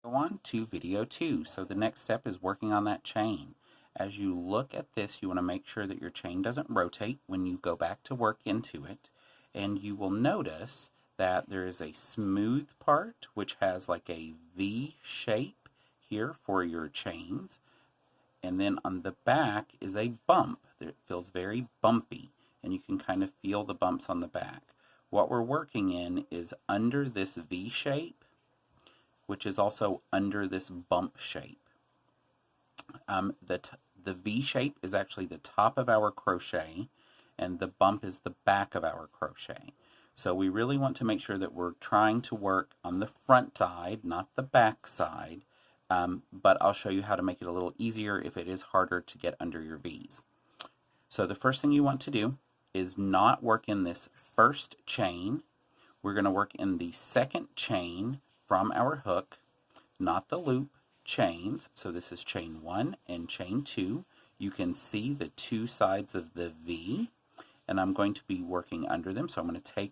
Go on to video 2. So the next step is working on that chain. As you look at this, you want to make sure that your chain doesn't rotate when you go back to work into it. And you will notice that there is a smooth part which has like a V shape here for your chains. And then on the back is a bump. It feels very bumpy, and you can kind of feel the bumps on the back. What we're working in is under this V shape, which is also under this bump shape. The V shape is actually the top of our crochet, and the bump is the back of our crochet. So we really want to make sure that we're trying to work on the front side, not the back side, but I'll show you how to make it a little easier if it is harder to get under your V's. So the first thing you want to do is not work in this first chain. We're going to work in the second chain from our hook, not the loop, chains. So this is chain 1 and chain 2. You can see the two sides of the V, and I'm going to be working under them. So I'm going to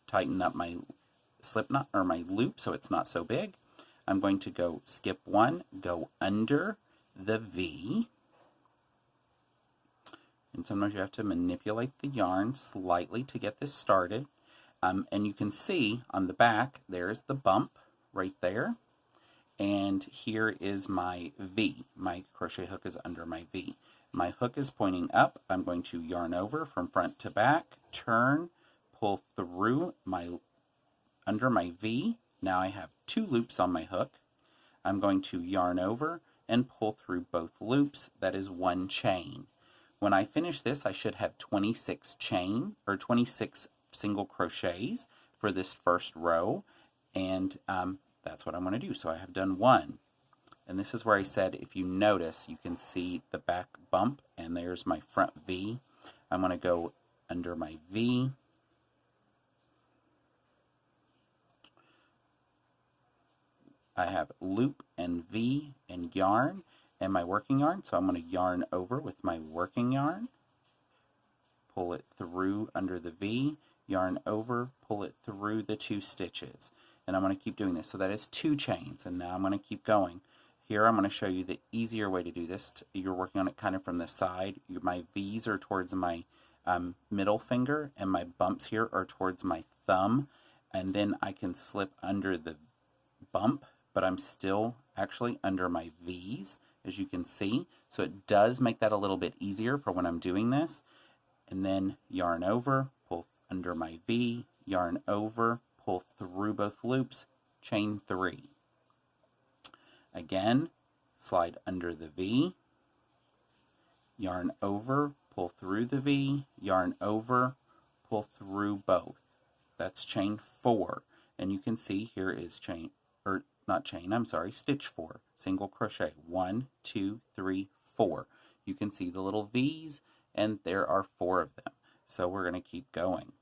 tighten up my slip knot or my loop so it's not so big. I'm going to go skip 1, go under the V, and sometimes you have to manipulate the yarn slightly to get this started. And you can see on the back there's the bump right there, and here is my V. My crochet hook is under my V. My hook is pointing up. I'm going to yarn over from front to back, turn, pull through under my V. Now I have 2 loops on my hook. I'm going to yarn over and pull through both loops. That is 1 chain. When I finish this, I should have 26 single crochets for this first row, and that's what I'm going to do. So I have done 1, and this is where I said, if you notice, you can see the back bump, and there's my front V. I'm going to go under my V, I have loop and V and yarn and my working yarn, so I'm going to yarn over with my working yarn, pull it through under the V, yarn over, pull it through the 2 stitches, and I'm going to keep doing this. So that is 2 chains, and now I'm going to keep going. Here I'm going to show you the easier way to do this. You're working on it kind of from the side. My V's are towards my middle finger, and my bumps here are towards my thumb, and then I can slip under the bump, but I'm still actually under my V's, as you can see. So it does make that a little bit easier for when I'm doing this. And then yarn over, pull under my V, yarn over, pull through both loops, chain 3. Again, slide under the V, yarn over, pull through the V, yarn over, pull through both. That's chain 4. And you can see here is stitch 4, single crochet, 1, 2, 3, 4. You can see the little V's, and there are 4 of them. So we're going to keep going.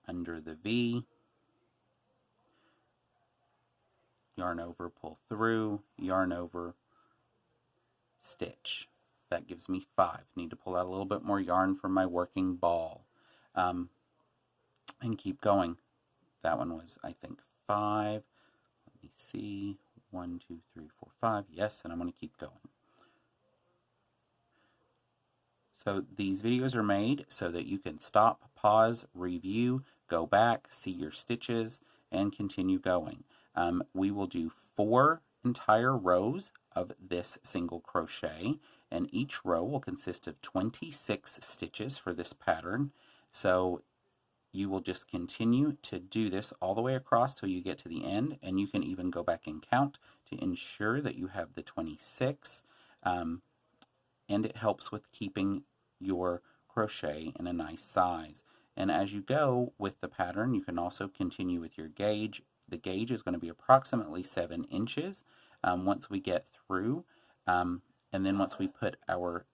Under the V, yarn over, pull through, yarn over, stitch. That gives me 5. Need to pull out a little bit more yarn from my working ball. And keep going. That one was, I think, 5. Let me see. 1, 2, 3, 4, 5. Yes, and I'm going to keep going. So these videos are made so that you can stop, pause, review, go back, see your stitches, and continue going. We will do 4 entire rows of this single crochet, and each row will consist of 26 stitches for this pattern. So you will just continue to do this all the way across till you get to the end, and you can even go back and count to ensure that you have the 26, and it helps with keeping your crochet in a nice size. And as you go with the pattern, you can also continue with your gauge. The gauge is going to be approximately 7 inches once we get through, and then once we put our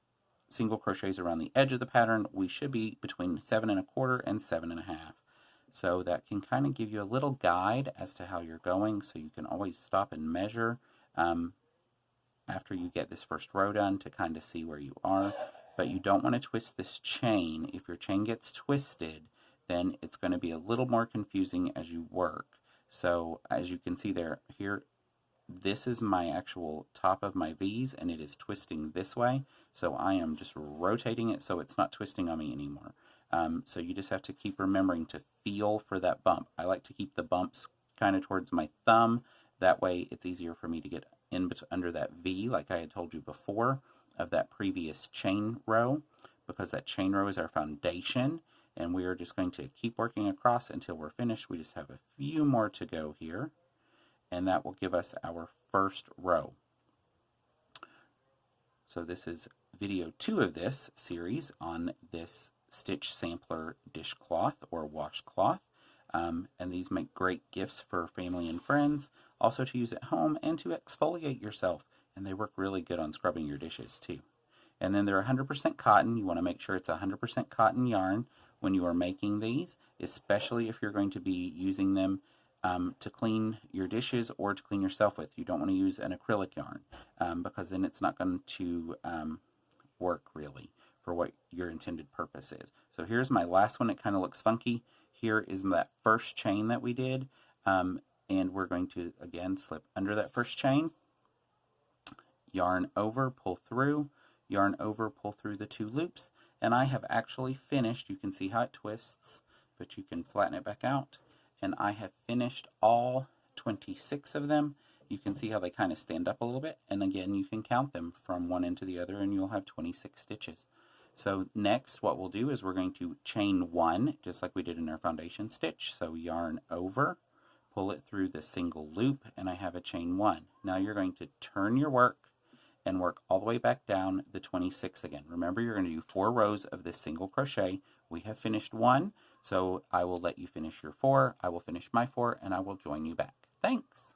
single crochets around the edge of the pattern, we should be between 7 1/4 and 7 1/2. So that can kind of give you a little guide as to how you're going, so you can always stop and measure after you get this first row done to kind of see where you are. But you don't want to twist this chain. If your chain gets twisted, then it's going to be a little more confusing as you work. So as you can see there, here, this is my actual top of my V's, and it is twisting this way. So I am just rotating it so it's not twisting on me anymore. So you just have to keep remembering to feel for that bump. I like to keep the bumps kind of towards my thumb. That way it's easier for me to get in under that V, like I had told you before, of that previous chain row, because that chain row is our foundation, and we are just going to keep working across until we're finished. We just have a few more to go here, and that will give us our first row. So this is video 2 of this series on this stitch sampler dishcloth or washcloth. And these make great gifts for family and friends, also to use at home and to exfoliate yourself. And they work really good on scrubbing your dishes too. And then they're 100% cotton. You want to make sure it's 100% cotton yarn when you are making these, especially if you're going to be using them to clean your dishes or to clean yourself with. You don't want to use an acrylic yarn because then it's not going to work really for what your intended purpose is. So here's my last one. It kind of looks funky. Here is that first chain that we did, and we're going to again slip under that first chain, yarn over, pull through, yarn over, pull through the 2 loops, and I have actually finished. You can see how it twists, but you can flatten it back out, and I have finished all 26 of them. You can see how they kind of stand up a little bit, and again you can count them from one end to the other and you'll have 26 stitches. So next what we'll do is we're going to chain 1 just like we did in our foundation stitch. So yarn over, pull it through the single loop, and I have a chain 1. Now you're going to turn your work and work all the way back down the 26 again. Remember, you're going to do 4 rows of this single crochet. We have finished 1, so I will let you finish your 4. I will finish my 4, and I will join you back. Thanks.